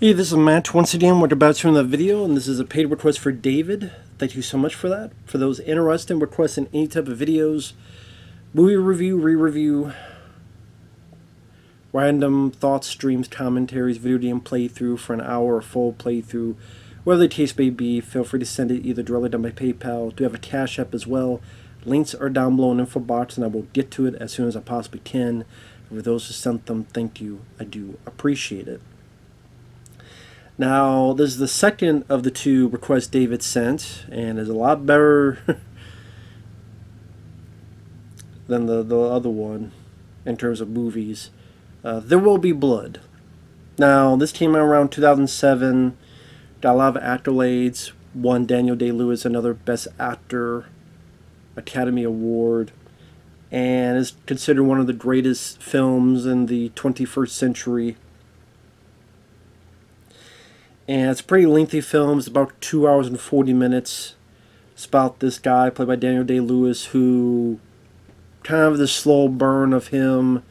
Hey, this is Matt once again. We're about to end the video, and this is a paid request for David. Thank you so much for that. For those interested in requesting any type of videos, movie review, re-review, random thoughts, streams, commentaries, video game playthrough for an hour or full playthrough, whatever the case may be, feel free to send it either directly to my PayPal. Do have a CashApp as well. Links are down below in the info box, and I will get to it as soon as I possibly can. For those who sent them, thank you. I do appreciate it. Now, this is the second of the two requests David sent, and is a lot better than the other one in terms of movies. There Will Be Blood. Now, this came out around 2007, got a lot of accolades, won Daniel Day-Lewis another Best Actor Academy Award, and is considered one of the greatest films in the 21st century. And it's a pretty lengthy film. It's about 2 hours and 40 minutes. It's about this guy played by Daniel Day-Lewis who kind of the slow burn of him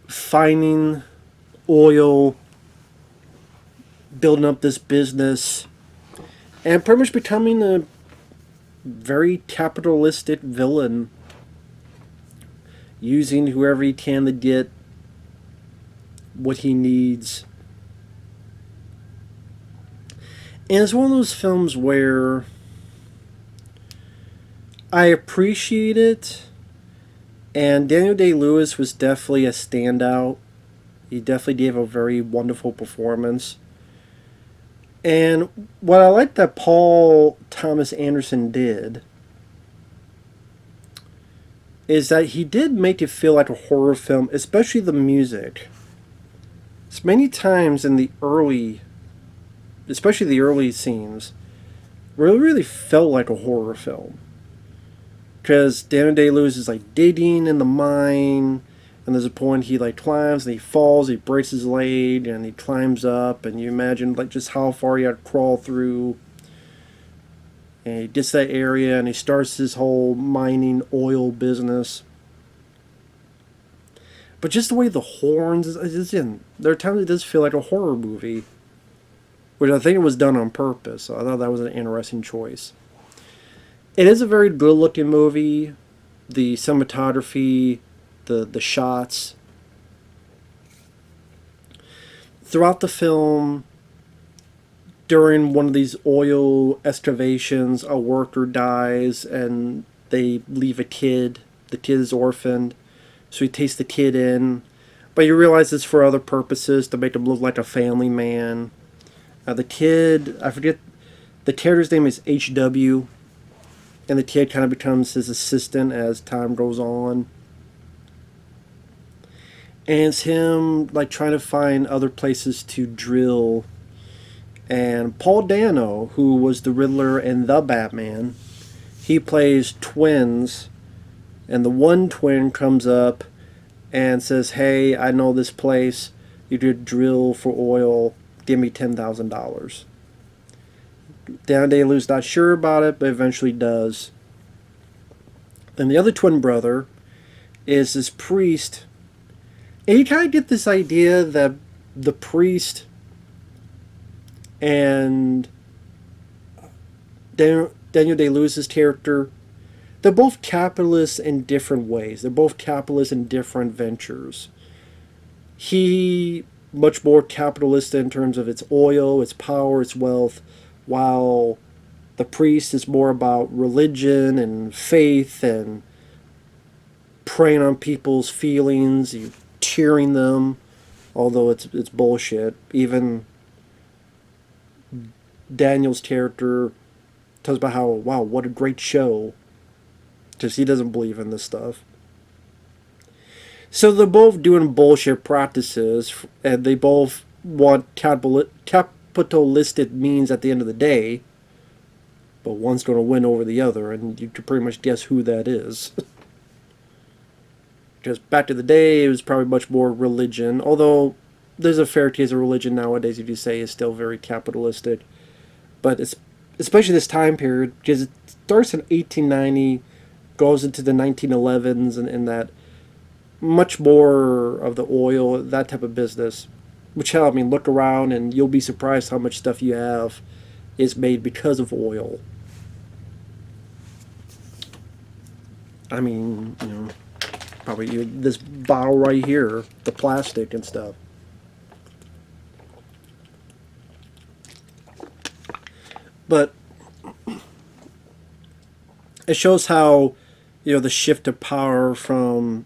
finding oil, building up this business, and pretty much becoming a very capitalistic villain, using whoever he can to get what he needs. And it's one of those films where I appreciate it, and Daniel Day-Lewis was definitely a standout. He definitely gave a very wonderful performance. And what I like that Paul Thomas Anderson did is that he did make it feel like a horror film, especially the music. It's many times in the especially the early scenes, really felt like a horror film. Because Daniel Day-Lewis is like digging in the mine, and there's a point he like climbs and he falls, he breaks his leg, and he climbs up, and you imagine like just how far he had to crawl through. And he gets that area and he starts his whole mining oil business. But just the way the horns is in, there are times it does feel like a horror movie, which I think it was done on purpose. So I thought that was an interesting choice. It is a very good-looking movie. The cinematography, the shots. Throughout the film, during one of these oil excavations, a worker dies and they leave a kid. The kid is orphaned, so he takes the kid in. But you realize it's for other purposes, to make him look like a family man. The kid, I forget, the character's name is H.W., and the kid kind of becomes his assistant as time goes on. And it's him like trying to find other places to drill. And Paul Dano, who was the Riddler and the Batman, he plays twins, and the one twin comes up and says, "Hey, I know this place. You could drill for oil. Give me $10,000. Daniel Day-Lewis not sure about it, but eventually does. Then the other twin brother is this priest, and you kind of get this idea that the priest and Daniel Day-Lewis's character, they're both capitalists in different ways. They're both capitalists in different ventures. He much more capitalist in terms of its oil, its power, its wealth, while the priest is more about religion and faith and preying on people's feelings, cheering them, although it's bullshit. Even Daniel's character talks about how, wow, what a great show, because he doesn't believe in this stuff. So they're both doing bullshit practices, and they both want capitalistic means at the end of the day, but one's going to win over the other, and you can pretty much guess who that is. Because back in the day, it was probably much more religion, although there's a fair case of religion nowadays, if you say, is still very capitalistic. But it's especially this time period, because it starts in 1890, goes into the 1911s, and that much more of the oil, that type of business. Which, hell, I mean, look around and you'll be surprised how much stuff you have is made because of oil. I mean, probably this bottle right here, the plastic and stuff. But it shows how, the shift of power from,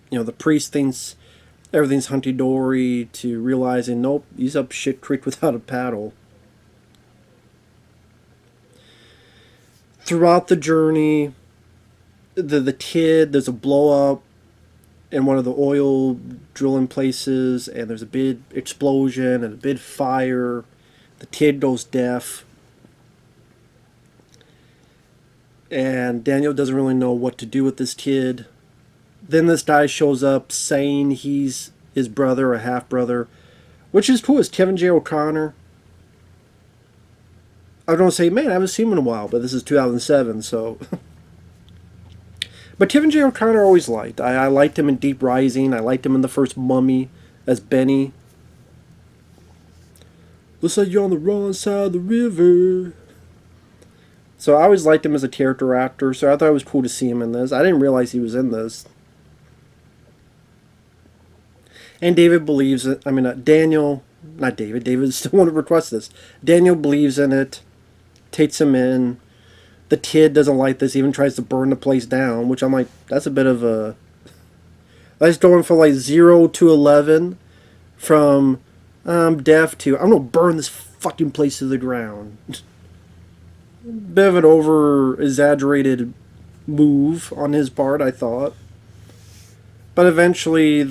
the priest thinks everything's hunky-dory to realizing, nope, he's up shit creek without a paddle. Throughout the journey, the kid, there's a blow up in one of the oil drilling places, and there's a big explosion and a big fire. The kid goes deaf, and Daniel doesn't really know what to do with this kid. Then this guy shows up saying he's his brother, a half brother, which is cool. It's Kevin J. O'Connor. I was going to say, man, I haven't seen him in a while, but this is 2007, so. But Kevin J. O'Connor I always liked. I liked him in Deep Rising. I liked him in the first Mummy as Benny. Looks like you're on the wrong side of the river. So I always liked him as a character actor, so I thought it was cool to see him in this. I didn't realize he was in this. And David believes it. I mean, Daniel, not David. David's the one who requests this. Daniel believes in it, takes him in. The kid doesn't like this, even tries to burn the place down, which I'm like, that's a bit of a... That's going from like 0 to 11, from deaf to, I'm going to burn this fucking place to the ground. Bit of an over-exaggerated move on his part, I thought. But eventually,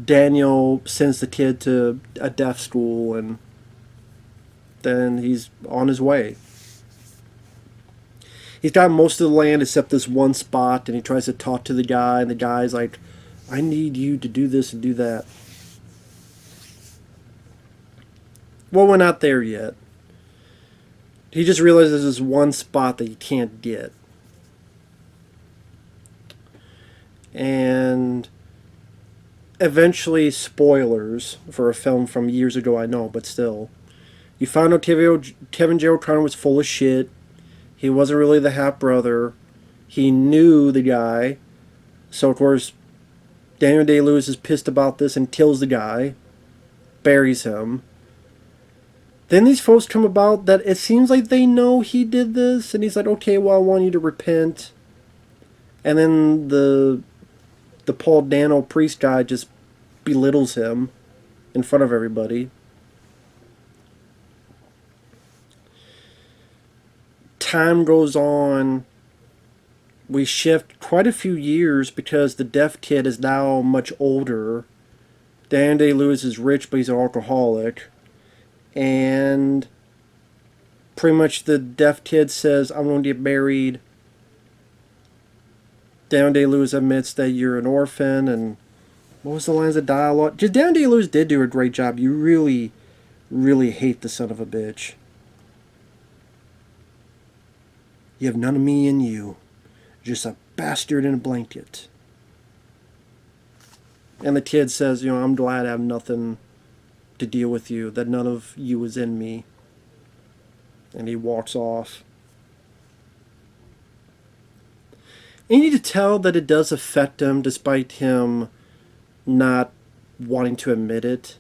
Daniel sends the kid to a deaf school, and then he's on his way. He's got most of the land except this one spot, and he tries to talk to the guy, and the guy's like, I need you to do this and do that. Well, we're not there yet. He just realizes there's one spot that you can't get. And eventually, spoilers for a film from years ago, I know, but still. You found out Kevin J. O'Connor was full of shit. He wasn't really the half-brother. He knew the guy. So, of course, Daniel Day-Lewis is pissed about this and kills the guy. Buries him. Then these folks come about that it seems like they know he did this. And he's like, okay, well, I want you to repent. And then the Paul Dano priest guy just belittles him in front of everybody. Time goes on. We shift quite a few years because the deaf kid is now much older. Daniel Day-Lewis is rich, but he's an alcoholic. And pretty much the deaf kid says, I'm going to get married. Daniel Day-Lewis admits that you're an orphan, and what was the lines of dialogue? Daniel Day-Lewis did do a great job. You really, really hate the son of a bitch. You have none of me in you. Just a bastard in a blanket. And the kid says, I'm glad I have nothing to deal with you, that none of you is in me. And he walks off. And you need to tell that it does affect him, despite him not wanting to admit it.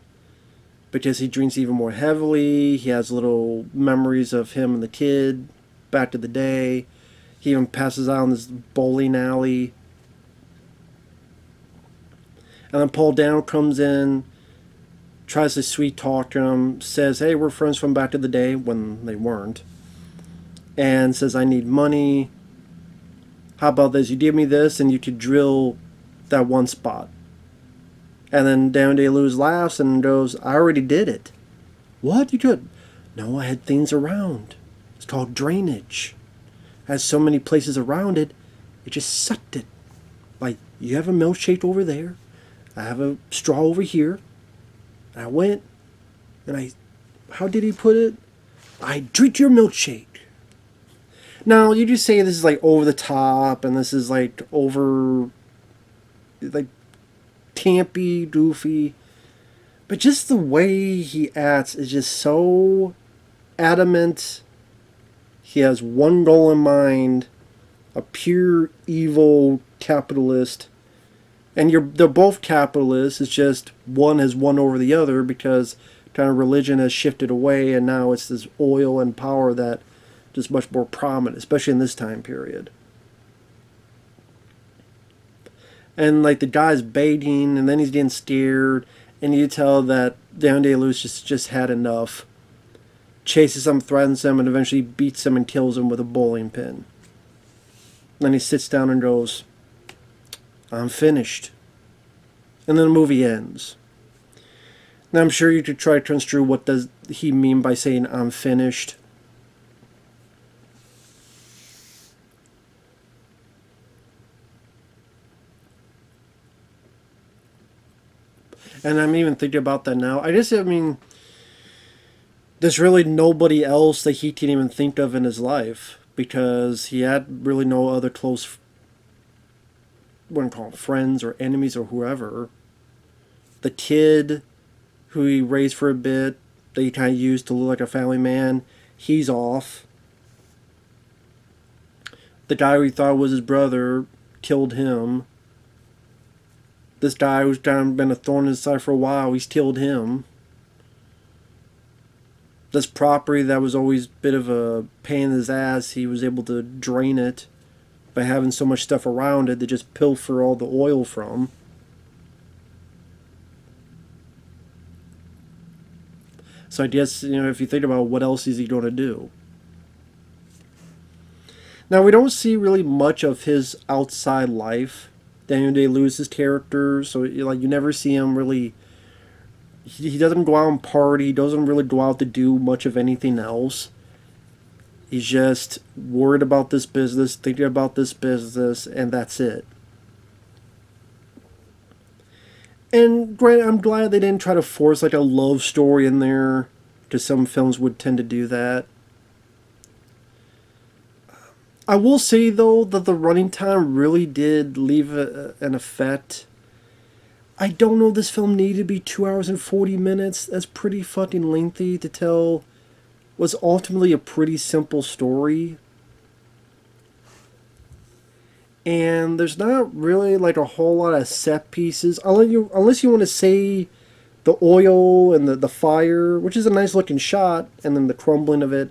Because he drinks even more heavily. He has little memories of him and the kid back to the day. He even passes out in this bowling alley. And then Paul Dano comes in, tries to sweet talk to him, says, hey, we're friends from back to the day, when they weren't. And says, I need money. How about this? You give me this and you could drill that one spot. And then Daniel Day-Lewis laughs and goes, I already did it. What? You could? No, I had things around. It's called drainage. It has so many places around it, it just sucked it. Like, you have a milkshake over there. I have a straw over here. I went, and how did he put it? I drink your milkshake. Now, you just say this is like over the top, and this is like over, like, campy, goofy. But just the way he acts is just so adamant. He has one goal in mind, a pure evil capitalist. And they're both capitalists. It's just one has won over the other because kind of religion has shifted away, and now it's this oil and power that is much more prominent, especially in this time period. And like the guy's baiting, and then he's getting scared, and you tell that Daniel Day-Lewis just had enough. Chases him, threatens him, and eventually beats him and kills him with a bowling pin. Then he sits down and goes, "I'm finished." And then the movie ends. Now I'm sure you could try to construe what does he mean by saying "I'm finished." And I'm even thinking about that now. I mean, there's really nobody else that he can even think of in his life because he had really no other close, wouldn't call them friends or enemies or whoever. The kid who he raised for a bit, that he kind of used to look like a family man, he's off. The guy who he thought was his brother killed him. This guy who's kind of been a thorn in his side for a while, he's killed him. This property that was always a bit of a pain in his ass, he was able to drain it by having so much stuff around it to just pilfer all the oil from. So I guess, if you think about what else is he going to do. Now, we don't see really much of his outside life, Daniel Day-Lewis's character, so you never see him really. He doesn't go out and party, he doesn't really go out to do much of anything else. He's just worried about this business, thinking about this business, and that's it. And granted, I'm glad they didn't try to force like a love story in there, because some films would tend to do that. I will say though that the running time really did leave an effect. I don't know if this film needed to be 2 hours and 40 minutes. That's pretty fucking lengthy to tell what's ultimately a pretty simple story. And there's not really like a whole lot of set pieces. Unless you want to say the oil and the fire, which is a nice looking shot, and then the crumbling of it.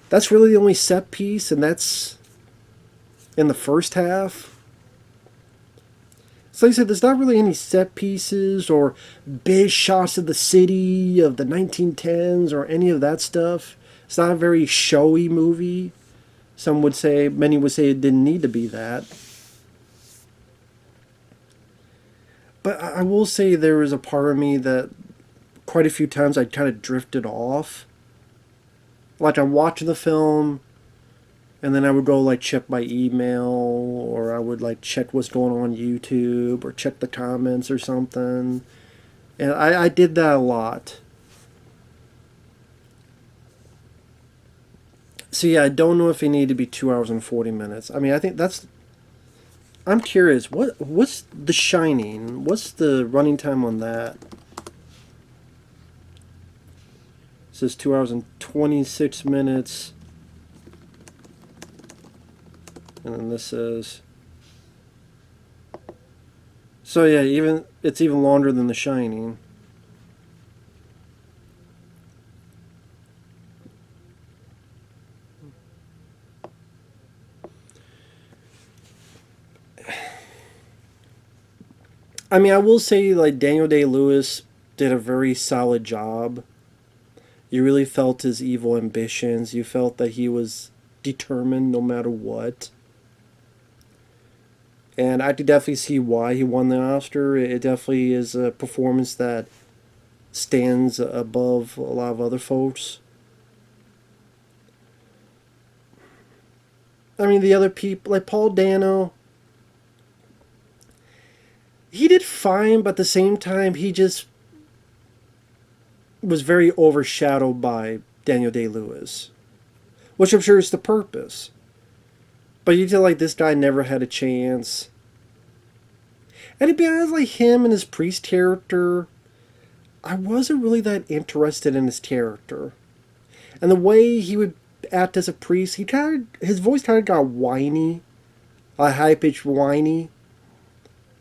That's really the only set piece, and that's in the first half. So like I said, there's not really any set pieces or big shots of the city of the 1910s or any of that stuff. It's not a very showy movie. Many would say it didn't need to be that. But I will say there was a part of me that quite a few times I kind of drifted off. Like I'm watching the film, and then I would go like check my email, or I would like check what's going on YouTube, or check the comments or something. And I did that a lot. So yeah, I don't know if it needed to be 2 hours and 40 minutes. I mean, I think that's. I'm curious. What's The Shining? What's the running time on that? It says 2 hours and 26 minutes. And then this says. So yeah, it's even longer than The Shining. I mean, I will say, like, Daniel Day-Lewis did a very solid job. You really felt his evil ambitions. You felt that he was determined no matter what. And I could definitely see why he won the Oscar. It definitely is a performance that stands above a lot of other folks. I mean, the other people, like Paul Dano, he did fine, but at the same time, he just was very overshadowed by Daniel Day-Lewis, which I'm sure is the purpose. But you feel like this guy never had a chance. And to be honest, like him and his priest character, I wasn't really that interested in his character. And the way he would act as a priest, his voice kind of got whiny, high pitched whiny.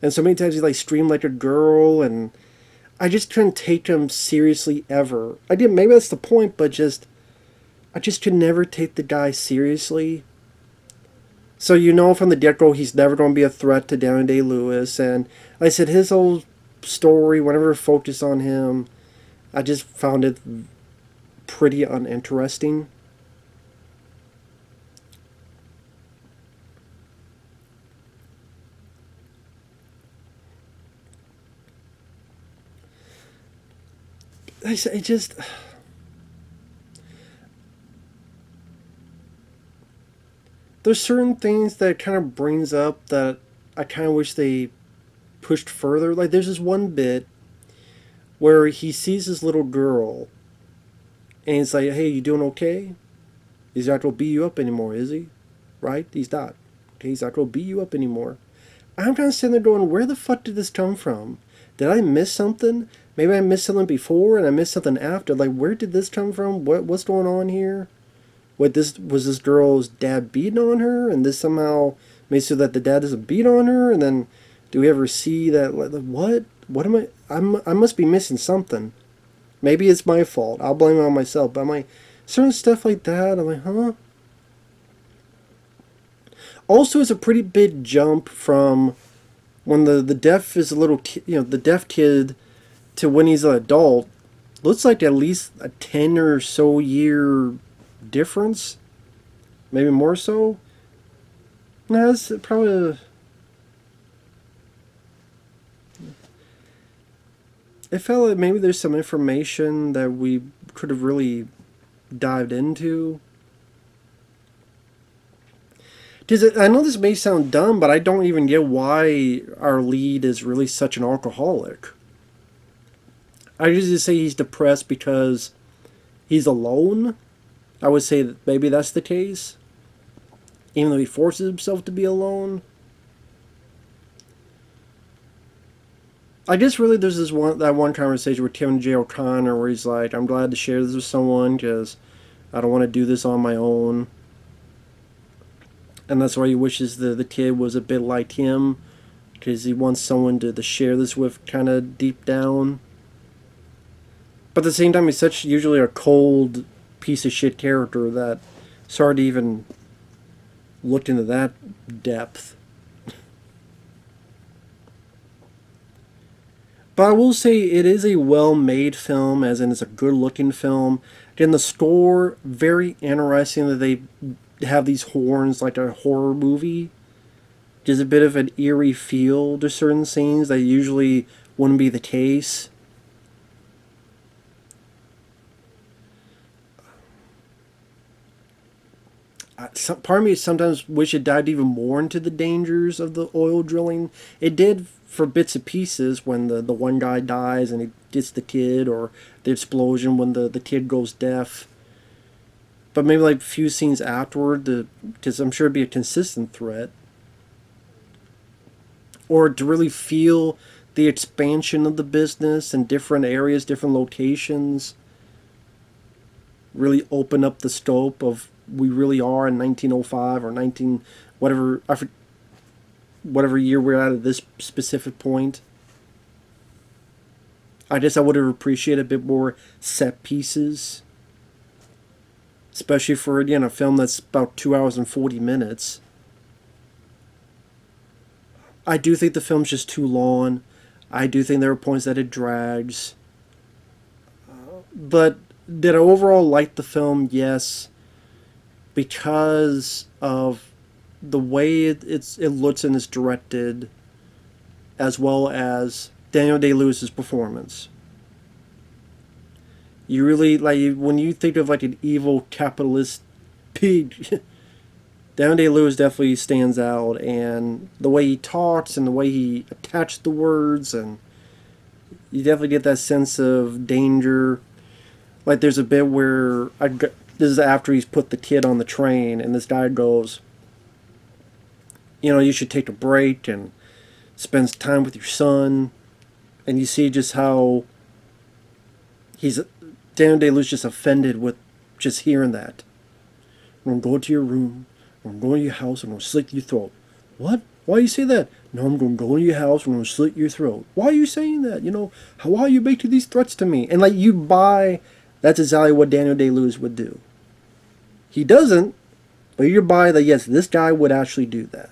And so many times he like screamed like a girl, and I just couldn't take him seriously ever. I did, maybe that's the point, but I just could never take the guy seriously. So you know from the get-go he's never going to be a threat to Daniel Day-Lewis, and like I said, his whole story, whenever it focused on him, I just found it pretty uninteresting. It just, there's certain things that kind of brings up that I kind of wish they pushed further. Like there's this one bit where he sees this little girl, and he's like, "Hey, you doing okay? He's not gonna beat you up anymore, is he? Right? He's not. Okay, he's not gonna beat you up anymore." I'm kind of sitting there going, "Where the fuck did this come from? Did I miss something? Maybe I missed something before and I missed something after. Like, where did this come from? What's going on here? What this was this girl's dad beating on her, and this somehow makes so that the dad doesn't beat on her, and then do we ever see that? Like, what? What am I? I must be missing something. Maybe it's my fault. I'll blame it on myself. But I'm like, certain stuff like that. I'm like, huh? Also, it's a pretty big jump from when the deaf is a little, the deaf kid to when he's an adult. Looks like at least a 10 or so year difference. Maybe more so. No, it's probably. It felt like maybe there's some information that we could have really dived into. Because I know this may sound dumb, but I don't even get why our lead is really such an alcoholic. I usually say he's depressed because he's alone. I would say that maybe that's the case. Even though he forces himself to be alone. I guess really there's that one conversation with Kevin J. O'Connor where he's like, "I'm glad to share this with someone because I don't want to do this on my own." And that's why he wishes the kid was a bit like him, because he wants someone to share this with kind of deep down. But at the same time, he's such usually a cold piece of shit character that it's hard to even look into that depth. But I will say it is a well-made film, as in it's a good-looking film. Again, the score, very interesting that they have these horns like a horror movie. There's a bit of an eerie feel to certain scenes that usually wouldn't be the case. Part of me sometimes wish it dived even more into the dangers of the oil drilling. It did for bits and pieces when the one guy dies and he gets the kid, or the explosion when the kid goes deaf. But maybe like a few scenes afterward, because I'm sure it'd be a consistent threat. Or to really feel the expansion of the business in different areas, different locations. Really open up the scope of we really are in 1905 or 19 whatever whatever year we're at this specific point. I guess I would have appreciated a bit more set pieces, especially for again a film that's about 2 hours and 40 minutes. I do think the film's just too long. I do think there are points that it drags. But did I overall like the film? Yes, because of the way it looks and is directed, as well as Daniel Day-Lewis's performance. You really like when you think of like an evil capitalist pig. Daniel Day-Lewis definitely stands out, and the way he talks and the way he attached the words, and you definitely get that sense of danger. Like there's a bit where this is after he's put the kid on the train, and this guy goes, you should take a break and spend time with your son, and you see just how He's Daniel Day-Lewis just offended with just hearing that. I'm going to your room. I'm going to your house. I'm going to slit your throat. What? Why you say that? No, I'm going to go to your house. I'm going to slit your throat. Why are you saying that? You know, why are you making these threats to me? And like you buy, that's exactly what Daniel Day-Lewis would do. He doesn't, but you buy that yes, this guy would actually do that.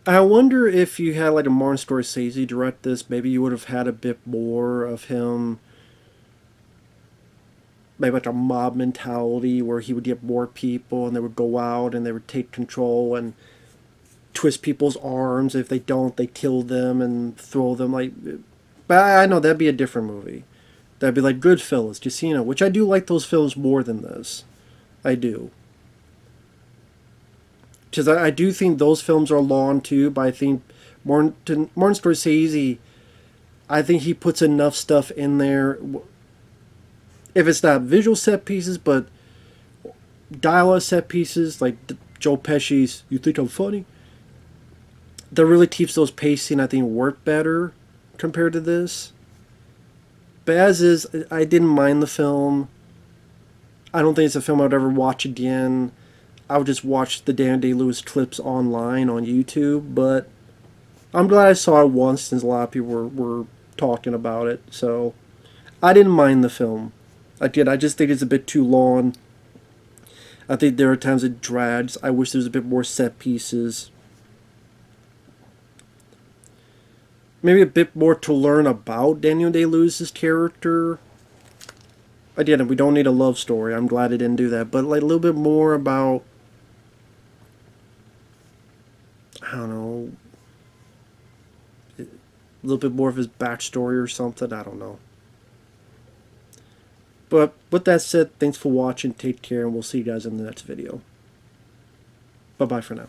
I wonder if you had like a Martin Scorsese direct this, maybe you would have had a bit more of him, maybe like a mob mentality where he would get more people and they would go out and they would take control and twist people's arms. If they don't, they kill them and throw them like. But I know that'd be a different movie. That'd be like Goodfellas, Casino, which I do like those films more than this. I do. Because I do think those films are long too, but I think Martin Scorsese, I think he puts enough stuff in there. If it's not visual set pieces, but dialogue set pieces, like Joe Pesci's "You Think I'm Funny," that really keeps those pacing, I think, work better compared to this. But as is, I didn't mind the film. I don't think it's a film I'd ever watch again. I would just watch the Dan Day-Lewis clips online on YouTube, but I'm glad I saw it once since a lot of people were talking about it. So I didn't mind the film. I did. I just think it's a bit too long. I think there are times it drags. I wish there was a bit more set pieces. Maybe a bit more to learn about Daniel Day-Lewis's character. Again, we don't need a love story. I'm glad it didn't do that. But like a little bit more about, I don't know, a little bit more of his backstory or something. I don't know. But with that said, thanks for watching. Take care, and we'll see you guys in the next video. Bye-bye for now.